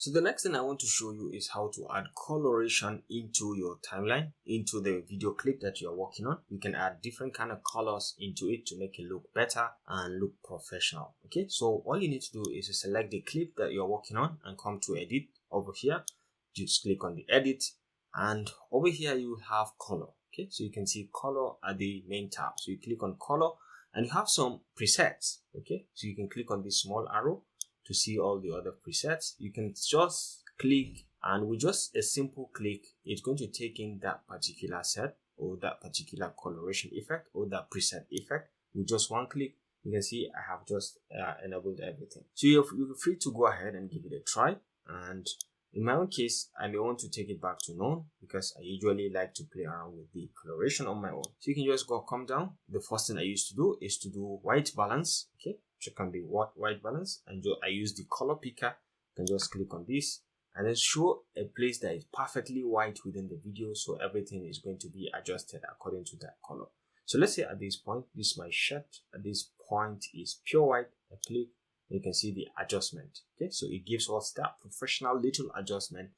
So the next thing I want to show you is how to add coloration into your timeline, into the video clip that you're working on. You can add different kind of colors into it to make it look better and look professional. Okay, so all you need to do is to select the clip that you're working on and come to edit over here. Just click on the edit, and over here you have color. Okay, so you can see color at the main tab. So you click on color and you have some presets. Okay, so you can click on this small arrow to see all the other presets. You can just click, and with just a simple click, it's going to take in that particular set or that particular coloration effect or that preset effect. With just one click, you can see I have just enabled everything. So you're free to go ahead and give it a try. And in my own case, I may want to take it back to none because I usually like to play around with the coloration on my own. So you can just come down. The first thing I used to do is to do white balance. Okay, check on the white balance, and I use the color picker. You can just click on this and then show a place that is perfectly white within the video, so everything is going to be adjusted according to that color. So let's say at this point, this is my shirt. At this point is pure white. I click. You can see the adjustment. Okay, so it gives us that professional little adjustment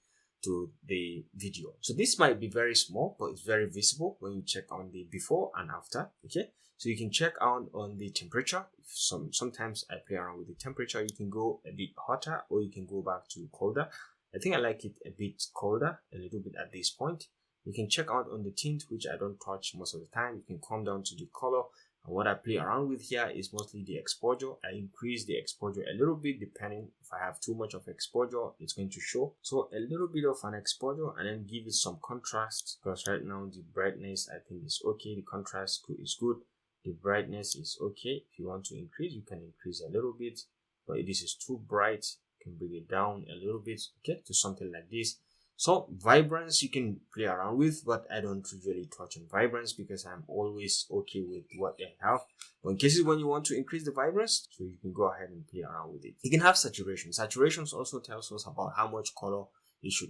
to the video. So this might be very small, but it's very visible when you check on the before and after. Okay, so you can check out on the temperature. Sometimes I play around with the temperature. You can go a bit hotter or you can go back to colder. I think I like it a bit colder, a little bit at this point. You can check out on the tint, which I don't touch most of the time. You can come down to the color. And what I play around with here is mostly the exposure. I increase the exposure a little bit depending. If I have too much of exposure, it's going to show. So a little bit of an exposure and then give it some contrast, because right now the brightness I think is okay. The contrast is good. The brightness is okay. If you want to increase, you can increase a little bit. But if this is too bright, you can bring it down a little bit, okay, to something like this. So vibrance you can play around with, but I don't usually touch on vibrance because I'm always okay with what I have. But in cases when you want to increase the vibrance, so you can go ahead and play around with it. You can have saturation. Saturations also tells us about how much color it's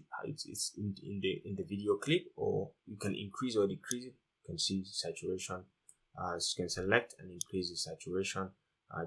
in the video clip, or you can increase or decrease it. You can see saturation. So you can select and increase the saturation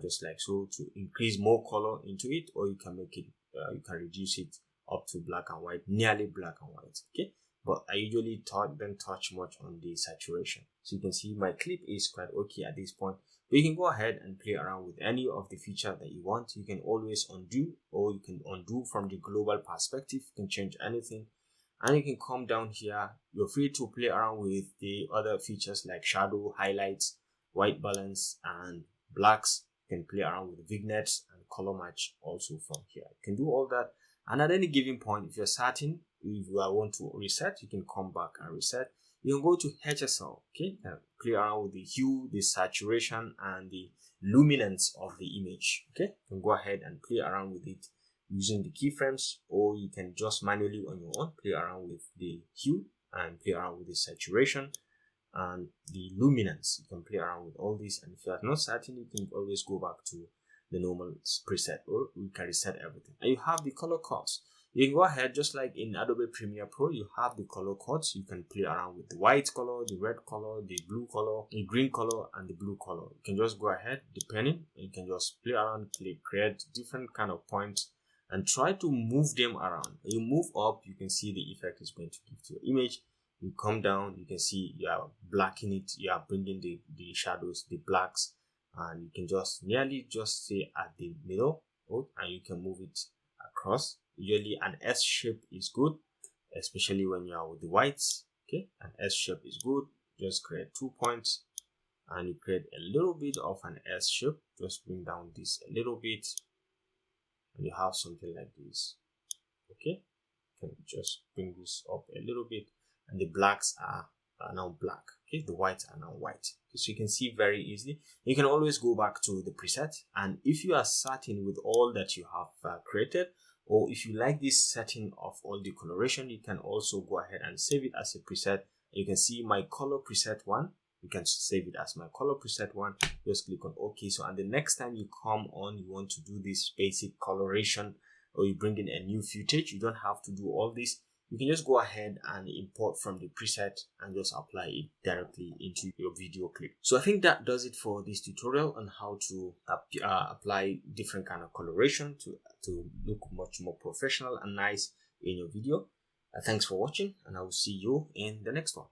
just like so to increase more color into it, or you can make it, you can reduce it up to black and white, nearly black and white. Okay, but I usually don't touch much on the saturation. So you can see my clip is quite okay at this point, but you can go ahead and play around with any of the feature that you want. You can always undo, or you can undo from the global perspective. You can change anything, and you can come down here. You're free to play around with the other features like shadow, highlights, white balance, and blacks. You can play around with vignettes and color match also from here. You can do all that. And at any given point, if you're certain, if you want to reset, you can come back and reset. You can go to HSL, okay, and play around with the hue, the saturation, and the luminance of the image, okay. You can go ahead and play around with it using the keyframes, or you can just manually on your own play around with the hue and play around with the saturation and the luminance. You can play around with all this, and if you are not certain, you can always go back to the normal preset, or we can reset everything. And you have the color codes. You can go ahead, just like in Adobe Premiere Pro, you have the color codes. You can play around with the white color, the red color, the blue color, the green color, and the blue color. You can just go ahead, depending, you can just play around, create different kind of points and try to move them around. When you move up, you can see the effect is going to give to your image. You come down, you can see you are blacking it, you are bringing the shadows, the blacks, and you can just nearly just stay at the middle, and you can move it across. Usually an S shape is good, especially when you are with the whites. Okay, an S shape is good. Just create 2 points and you create a little bit of an S shape. Just bring down this a little bit and you have something like this. Okay, you can just bring this up a little bit, and the blacks are now black. Okay, the whites are now white. Okay, so you can see very easily. You can always go back to the preset, and if you are certain with all that you have created, or if you like this setting of all the coloration, you can also go ahead and save it as a preset. You can see my color preset 1. You can save it as my color preset 1. Just click on OK. So, and the next time you come on, you want to do this basic coloration, or you bring in a new footage, you don't have to do all this. You can just go ahead and import from the preset and just apply it directly into your video clip. So I think that does it for this tutorial on how to apply different kind of coloration to to look much more professional and nice in your video. Thanks for watching, and I will see you in the next one.